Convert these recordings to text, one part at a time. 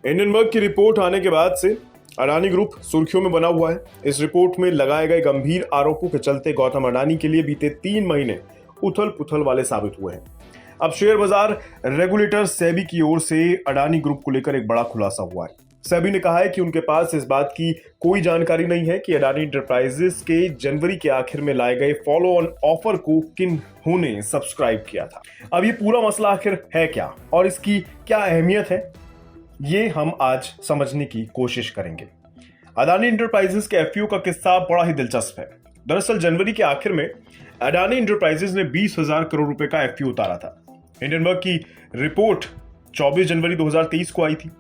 Hindenburg की report आने के बाद से अडानी ग्रुप सुर्खियों में बना हुआ है। इस रिपोर्ट में लगाए गए गंभीर आरोपों के चलते गौतम अडानी के लिए बीते 3 महीने उथल पुथल वाले साबित हुए हैं। अब शेयर बाजार रेगुलेटर सेबी की ओर से अडानी ग्रुप को लेकर एक बड़ा खुलासा हुआ है। सेबी ने कहा है कि उनके पास इस बात की कोई जानकारी नहीं है कि अडानी इंटरप्राइजेस के जनवरी के आखिर में लाए गए फॉलो ऑन ऑफर को किन्हों ने सब्सक्राइब किया था। अब ये पूरा मसला आखिर है क्या और इसकी क्या अहमियत है, ये हम आज समझने की कोशिश करेंगे। अडानी इंटरप्राइजेस के एफपीओ का किस्सा बड़ा ही दिलचस्प है। दरअसल जनवरी के आखिर में अडानी इंटरप्राइजेस ने 20,000 करोड़ रुपए का एफपीओ उतारा था। हिंडनबर्ग की रिपोर्ट 24 जनवरी 2023 को आई थी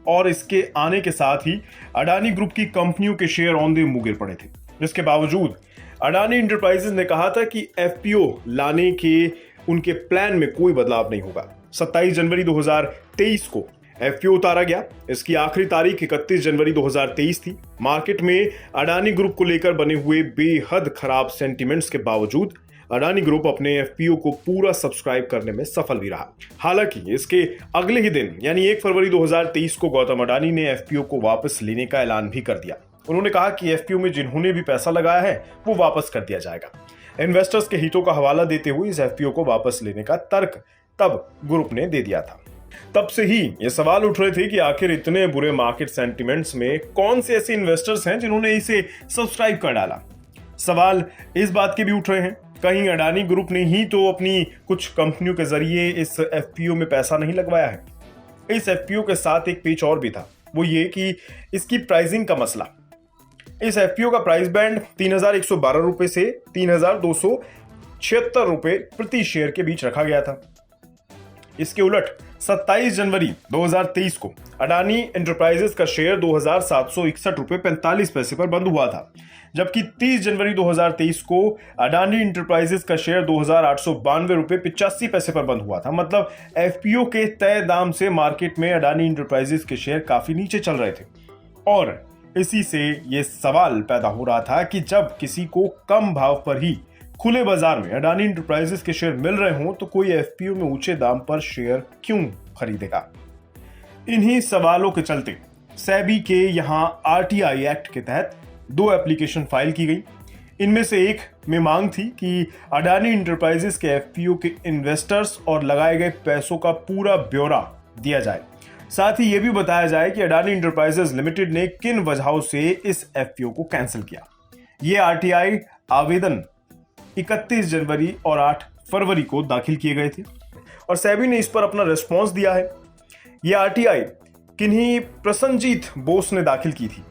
और इसके आने के साथ ही अडानी ग्रुप की कंपनियों के शेयर औंधे मुंह गिर पड़े थे। इसके बावजूद अडानी इंटरप्राइजेस ने कहा था कि एफपीओ लाने के उनके प्लान में कोई बदलाव नहीं होगा। 27 जनवरी 2023 को एफपीओ उतारा गया। इसकी आखिरी तारीख 31 जनवरी 2023 थी। मार्केट में अडानी ग्रुप को लेकर बने हुए बेहद खराब सेंटिमेंट्स के बावजूद अडानी ग्रुप अपने एफपीओ को पूरा सब्सक्राइब करने में सफल भी रहा। हालांकि इसके अगले ही दिन यानी 1 फरवरी 2023 को गौतम अडानी ने एफपीओ को वापस लेने का ऐलान भी कर दिया। उन्होंने कहा कि एफपीओ में जिन्होंने भी पैसा लगाया है वो वापस कर दिया जाएगा। इन्वेस्टर्स के हितों का हवाला देते हुए इस एफपीओ को वापस लेने का तर्क तब ग्रुप ने दे दिया था। तब से ही ये सवाल उठ रहे थे कि आखिर इतने बुरे मार्केट सेंटिमेंट्स में कौन से ऐसे इन्वेस्टर्स हैं जिन्होंने इसे सब्सक्राइब कर डाला। सवाल इस बात के भी उठ रहे हैं, कहीं अडानी ग्रुप ने ही तो अपनी कुछ कंपनियों के जरिए इस एफपीओ में पैसा नहीं लगवाया है। इस एफपीओ के साथ एक पेच और भी था, वो ये कि इसकी प्राइसिंग का मसला। इस एफपीओ का प्राइस बैंड 3,112 रुपए से 3,276 रुपए प्रति शेयर के बीच रखा गया था। इसके उलट 27 जनवरी 2023 को अडानी इंटरप्राइजेस का शेयर 2,761 रुपए 45 पैसे पर बंद हुआ था, जबकि 30 जनवरी 2023 को अडानी इंटरप्राइजेस का शेयर 2,892 रुपए 85 पैसे पर बंद हुआ था। मतलब एफपीओ के तय दाम से मार्केट में अडानी इंटरप्राइजेस के शेयर काफी नीचे चल रहे थे और इसी से यह सवाल पैदा हो रहा था कि जब किसी को कम भाव पर ही खुले बाजार में अडानी इंटरप्राइजेस के शेयर मिल रहे हों तो कोई एफपीओ में ऊंचे दाम पर शेयर क्यों खरीदेगा। इन्हीं सवालों के चलते सेबी के यहां आरटीआई एक्ट के तहत 2 एप्लीकेशन फाइल की गई। इनमें से एक में मांग थी कि अडानी इंटरप्राइजेस के एफपीओ के इन्वेस्टर्स और लगाए गए पैसों का पूरा ब्यौरा दिया जाए। साथ ही यह भी बताया जाए कि अडानी इंटरप्राइजेस लिमिटेड ने किन वजहों से इस एफपीओ को कैंसिल किया। ये आरटीआई आवेदन 31 जनवरी और 8 फरवरी को दाखिल किए गए थे और सेबी ने इस पर अपना रिस्पॉन्स दिया है। यह आरटीआई किन्हीं प्रसन्नजीत बोस ने दाखिल की थी।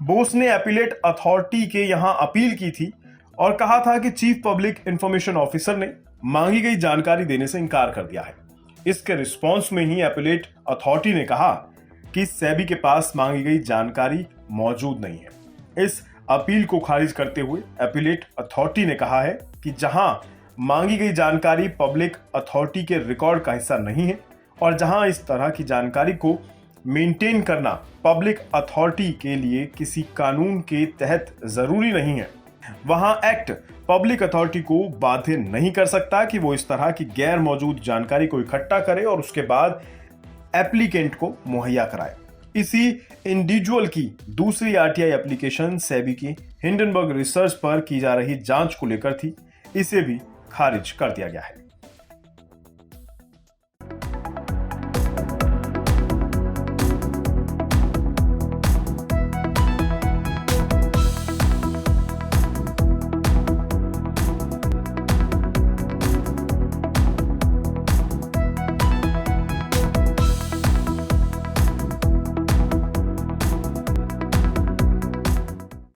बोस ने एपीलेट अथॉरिटी के यहां अपील की थी और कहा था कि चीफ पब्लिक इंफॉर्मेशन ऑफिसर ने मांगी गई जानकारी देने से इनकार कर दिया है। इसके रिस्पॉन्स में ही एपीलेट अथॉरिटी ने कहा कि सेबी के पास मांगी गई जानकारी मौजूद नहीं है। इस अपील को खारिज करते हुए एपीलेट अथॉरिटी ने कहा है कि जहां मांगी गई जानकारी पब्लिक अथॉरिटी के रिकॉर्ड का हिस्सा नहीं है और जहां इस तरह की जानकारी को मेंटेन करना पब्लिक अथॉरिटी के लिए किसी कानून के तहत जरूरी नहीं है, वहां एक्ट पब्लिक अथॉरिटी को बाध्य नहीं कर सकता कि वो इस तरह की गैर मौजूद जानकारी को इकट्ठा करे और उसके बाद एप्लीकेंट को मुहैया कराए। इसी इंडिविजुअल की दूसरी आरटीआई एप्लीकेशन सेबी की हिंडनबर्ग रिसर्च पर की जा रही जांच को लेकर थी। इसे भी खारिज कर दिया गया है।